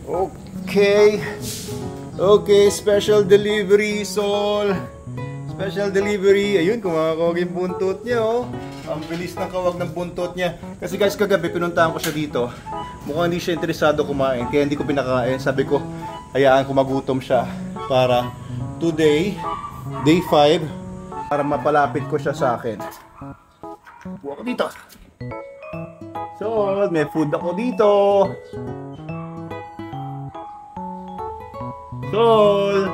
Okay. Okay, special delivery, Sol. Special delivery. Ayun, kumakawag yung buntot niya, oh. Ang bilis ng kawag ng buntot niya. Kasi guys, kagabi pinuntahan ko siya dito. Mukhang hindi siya interesado kumain, kaya hindi ko pinakain. Sabi ko, hayaan ko magutom siya para today, day 5, para mapalapit ko siya sa akin. Buha ko dito. So, may food ako dito. Sol!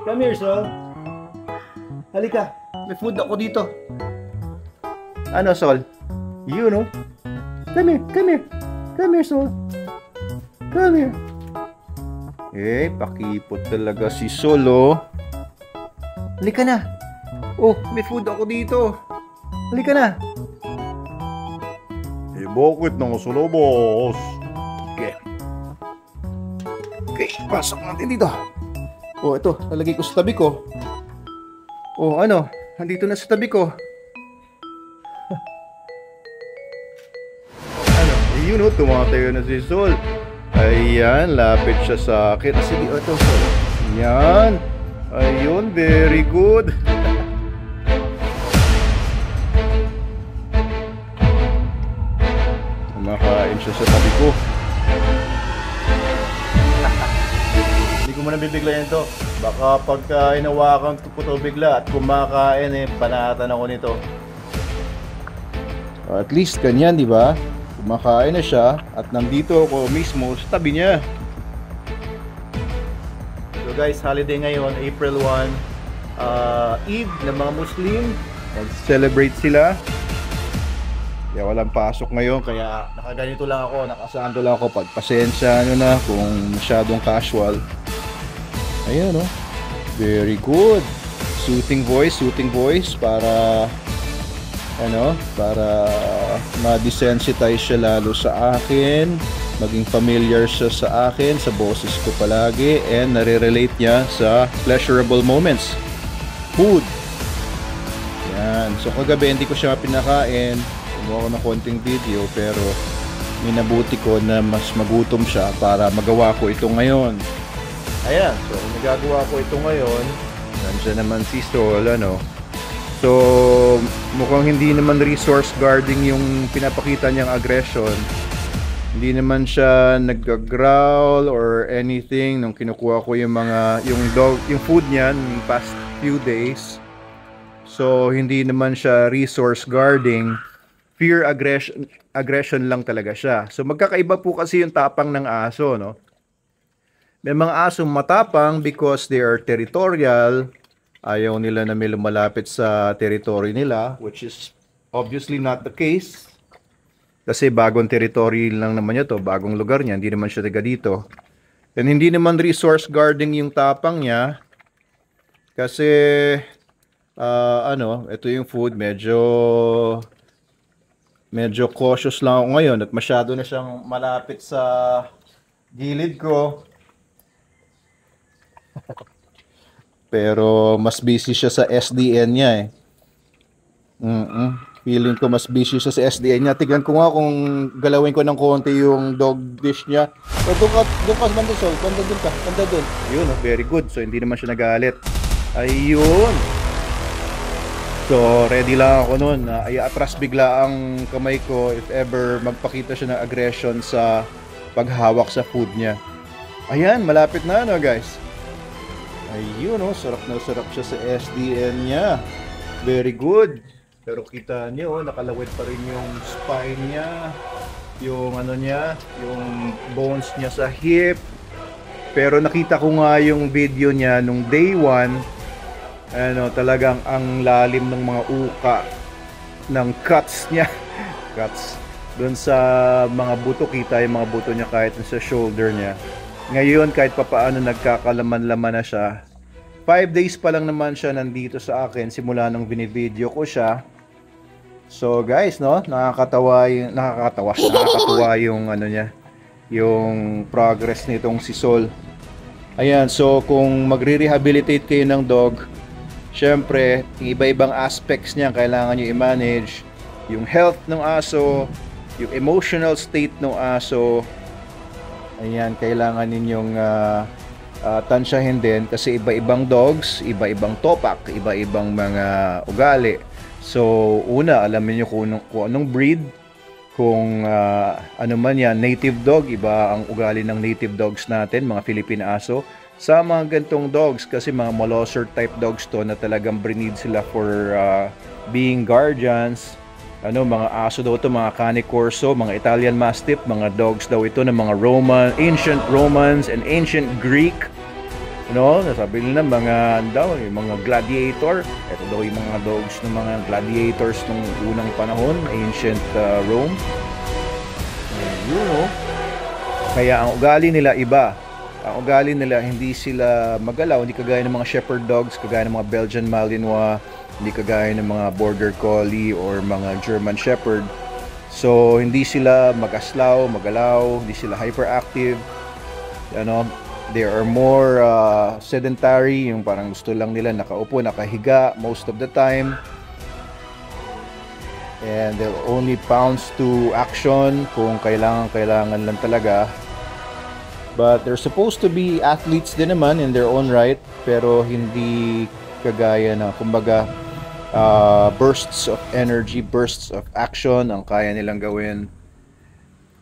Come here, Sol. Halika. May food ako dito. Ano, Sol? You know? Come here, come here. Come here, Sol. Come here. Eh, pakipot talaga si Sol, oh. Halika na. Oh, may food ako dito. Halika na. Eh, bakit nang sulobos? Okay. Okay, pasok natin dito. Oh, ito. Lalagay ko sa tabi ko. Oh, ano? Nandito na sa tabi ko. Ano? Ayun, oh. Tumatayo na si Sol. Ayan, lapit siya sa akin. Sige, ito, Sol. Ayan. Ayun, very good. Kumakain siya sa tabi ko. Hindi ko muna bibiglayan to. Baka pagka inawakan ko to bigla at kumakain, eh, banatan ako nito. At least ganyan, di ba? Kumakain na siya at nandito ako mismo sa tabi niya. So guys, holiday ngayon, April 1, Eid ng mga Muslim. Mag-celebrate sila. Kaya walang pasok ngayon, kaya nakaganito lang ako, nakasando lang ako. Pagpasensya nyo na kung masyadong casual. Ayan, oh. Very good. Soothing voice para ano, para ma-desensitize siya lalo sa akin, maging familiar siya sa akin, sa boses ko palagi, and nare-relate niya sa pleasurable moments. Food. Yan. So kagabi hindi ko siya pinakain. Gumawa ko ng konting video, pero minabuti ko na mas magutom siya para magawa ko ito ngayon. Ayan, so nagagawa ko ito ngayon. Nandiyan naman si Sol, ano. So mukhang hindi naman resource guarding yung pinapakita niyang aggression. Hindi naman siya nag-growl or anything nung kinukuha ko yung mga yung food niya ng past few days. So hindi naman siya resource guarding. Fear aggression lang talaga siya. So magkakaiba po kasi yung tapang ng aso, no? May mga asong matapang because they are territorial. Ayaw nila na may lumalapit sa territory nila, which is obviously not the case. Kasi bagong territory lang naman niya to, bagong lugar niya, hindi naman siya taga dito. And hindi naman resource guarding yung tapang niya. Kasi, ano, ito yung food, medyo cautious lang ako ngayon at masyado na siyang malapit sa gilid ko. Pero mas busy siya sa SDN niya, eh. Feeling ko mas busy siya sa SDN niya. Tignan ko nga kung galawin ko ng konti yung dog dish niya. So, doon ka banda, Sol. Banda doon ka. Banda doon. Ayun, oh, very good. So hindi naman siya nagalit. Ayun. So ready lang ako nun. I-atras bigla ang kamay ko if ever magpakita siya ng aggression sa paghawak sa food niya. Ayan, malapit na, no, guys. Ayun, oh, sarap na sarap siya sa SDN niya. Very good. Pero kita niyo, oh, nakalawit pa rin yung spine niya, yung ano niya, yung bones niya sa hip. Pero nakita ko nga yung video niya nung day 1, ano, talagang ang lalim ng mga uka ng cuts niya. Cuts. Doon sa mga buto, kita yung mga buto niya kahit sa shoulder niya. Ngayon, kahit papaano nagkakalaman-laman na siya. 5 days pa lang naman siya nandito sa akin simula nung binivideo ko siya. So guys, no, nakakatawa yung ano niya, yung progress nitong si Sol. Ayan, so kung magre-rehabilitate kayo ng dog, syempre, iba-ibang aspects niya kailangan niyo i-manage. Yung health ng aso, yung emotional state ng aso, Ayan, kailangan ninyong tansyahin din kasi iba-ibang dogs, iba-ibang topak, iba-ibang mga ugali. So, una, alamin nyo kung anong breed. Kung ano man yan, native dog, iba ang ugali ng native dogs natin, mga Philippine Aso. Sa mga gantong dogs, kasi mga Molosser type dogs to na talagang breed sila for being guardians. Mga aso daw ito, mga Cane Corso, mga Italian Mastiff, mga dogs daw ito ng mga ancient Romans and ancient Greek. Nasabi nila mga gladiator. Ito daw yung mga dogs ng mga gladiators nung unang panahon, ancient Rome. Kaya ang ugali nila iba. Ang ugali nila hindi sila magalaw, hindi kagaya ng mga shepherd dogs, kagaya ng mga Belgian Malinois, hindi kagaya ng mga Border Collie or mga German Shepherd. So hindi sila mag-aslaw, magalaw, hindi sila hyperactive. They are more sedentary, yung parang gusto lang nila nakaupo, nakahiga most of the time. And they'll only pounce to action kung kailangan lang talaga. But they're supposed to be athletes din naman in their own right, pero hindi kagaya na kumbaga bursts of energy, bursts of action ang kaya nilang gawin.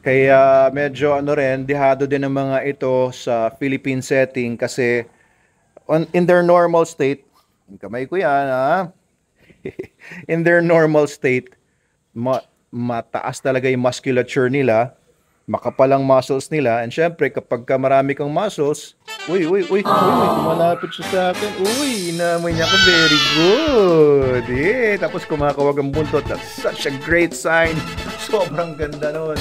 Kaya medyo dehado din ang mga ito sa Philippine setting kasi in their normal state, kamay ko yan in their normal state, mataas talaga yung musculature nila, makapalang muscles nila, and syempre kapag marami kang muscles, uy, tumalapit siya sa akin, inamoy niya ako, very good, tapos kumakawag ang buntot, that's such a great sign, sobrang ganda nun.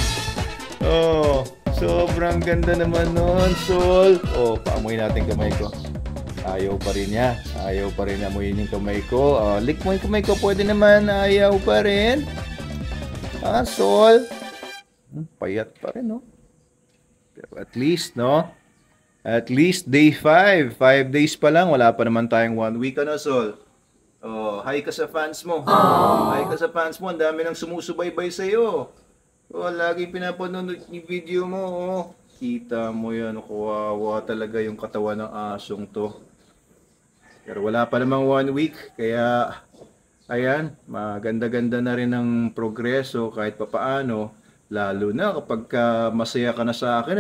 Sobrang ganda naman nun, Sol. Paamoy natin kamay ko. Ayaw pa rin niya. Ayaw pa rin amoyin yung kamay ko. Lick mo yung kamay ko. Pwede naman. Ayaw pa rin. Sol. Payat pa rin, no? Pero at least, no? At least day 5. 5 days pa lang. Wala pa naman tayong 1 week, Sol? Hi ka sa fans mo. Hi ka sa fans mo. Ang dami nang sumusubaybay sa'yo. Lagi pinapanood yung video mo. Kita mo yan. Kawawa talaga yung katawan ng asong to. Pero wala pa namang 1 week. Kaya, ayan, maganda-ganda na rin ang progreso kahit papaano. Lalo na kapag masaya ka na sa akin,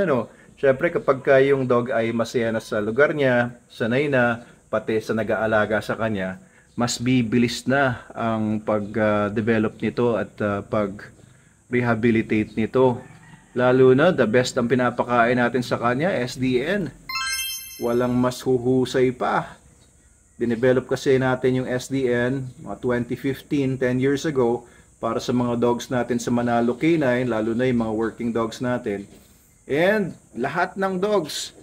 Siyempre kapag yung dog ay masaya na sa lugar niya, sanay na, pati sa nag-aalaga sa kanya, mas bibilis na ang pag-develop nito at pag-rehabilitate nito. Lalo na, the best ang pinapakain natin sa kanya, SDN. Walang mas huhusay pa. Dinevelop kasi natin yung SDN, mga 2015, 10 years ago, para sa mga dogs natin sa Manalo Canine, lalo na yung mga working dogs natin. And lahat ng dogs,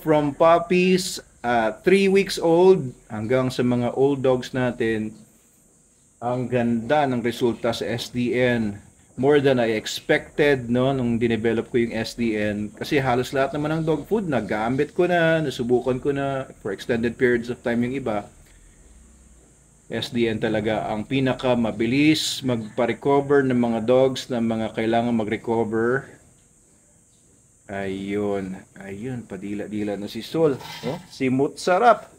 from puppies, 3 weeks old, hanggang sa mga old dogs natin, ang ganda ng resulta sa SDN. More than I expected, nung dinevelop ko yung SDN. Kasi halos lahat naman ng dog food, nagamit ko na, nasubukan ko na for extended periods of time yung iba. SDN talaga ang pinaka mabilis magpa-recover ng mga dogs na mga kailangan mag-recover. Ayun, padila-dila na si Sol. Simut sarap.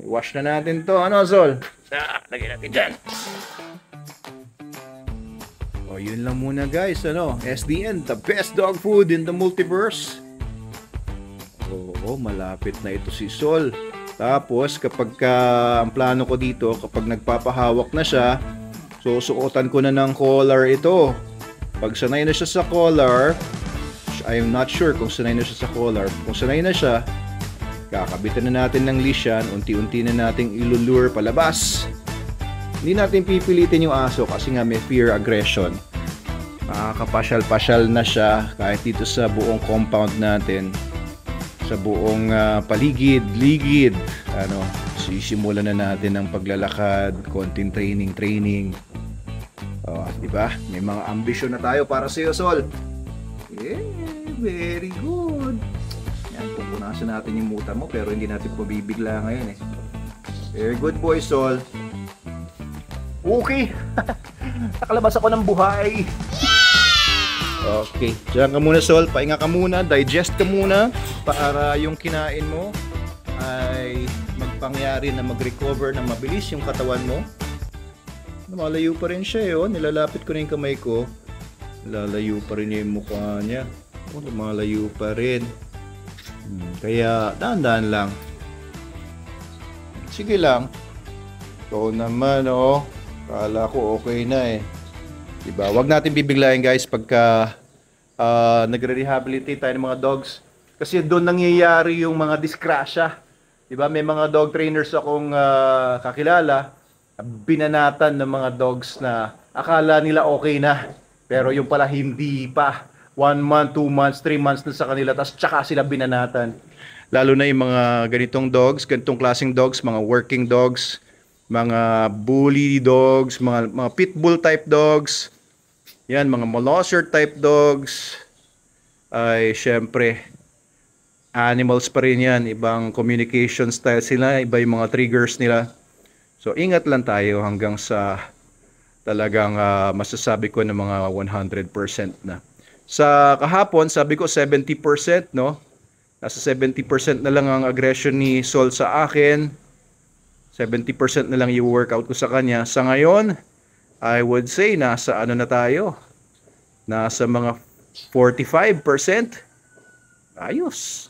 Wash na natin to, Sol? Lagyan natin dyan. Yun lang muna guys, SDN, the best dog food in the multiverse. Malapit na ito si Sol. Tapos kapag ang plano ko dito, kapag nagpapahawak na siya, susuotan ko na ng collar ito. Pag sanay na siya sa collar, I'm not sure kung sanay na siya sa collar. Kung sanay na siya, kakabitan na natin ng leash yan, unti-unti na nating ilulure palabas. Hindi natin pipilitin yung aso kasi nga may fear aggression. Makakapasyal-pasyal na siya kahit dito sa buong compound natin, sa buong paligid-ligid. Sisimulan na natin ang paglalakad, konting training. Diba? May mga ambisyon na tayo para sa iyo, Sol. Very good. Yan, pupunasan natin yung muta mo pero hindi natin pabibigla ngayon Very good boy, Sol. Okay. Nakalabas ako ng buhay. Okay, diyan ka muna Sol, pahinga ka muna, digest ka muna para yung kinain mo ay magpangyari na mag-recover na mabilis yung katawan mo. Lumalayo pa rin siya eh, oh. Nilalapit ko na yung kamay ko. Lalayo pa rin yung mukha niya. Oh, lumalayo pa rin. Kaya dahan-dahan lang. Sige lang. Ito naman oh. Kala ko okay na eh. Diba? Huwag natin bibiglayin guys pagka nagre-rehabilitate tayo ng mga dogs. Kasi doon nangyayari yung mga disgrasya. Diba? May mga dog trainers akong kakilala, binanatan ng mga dogs na akala nila okay na. Pero yung pala hindi pa. 1 month, 2 months, 3 months na sa kanila, tapos tsaka sila binanatan. Lalo na yung mga ganitong dogs, ganitong klaseng dogs, mga working dogs, mga bully dogs, mga pitbull type dogs, yan, mga molosser type dogs, ay syempre, animals pa rin yan. Ibang communication style sila, iba yung mga triggers nila. So, ingat lang tayo hanggang sa talagang masasabi ko ng mga 100% na. Sa kahapon, sabi ko 70%, no? Nasa 70% na lang ang aggression ni Sol sa akin. 70% na lang yung workout ko sa kanya. Sa ngayon, I would say nasa ano na tayo? Nasa mga 45%. Ayos.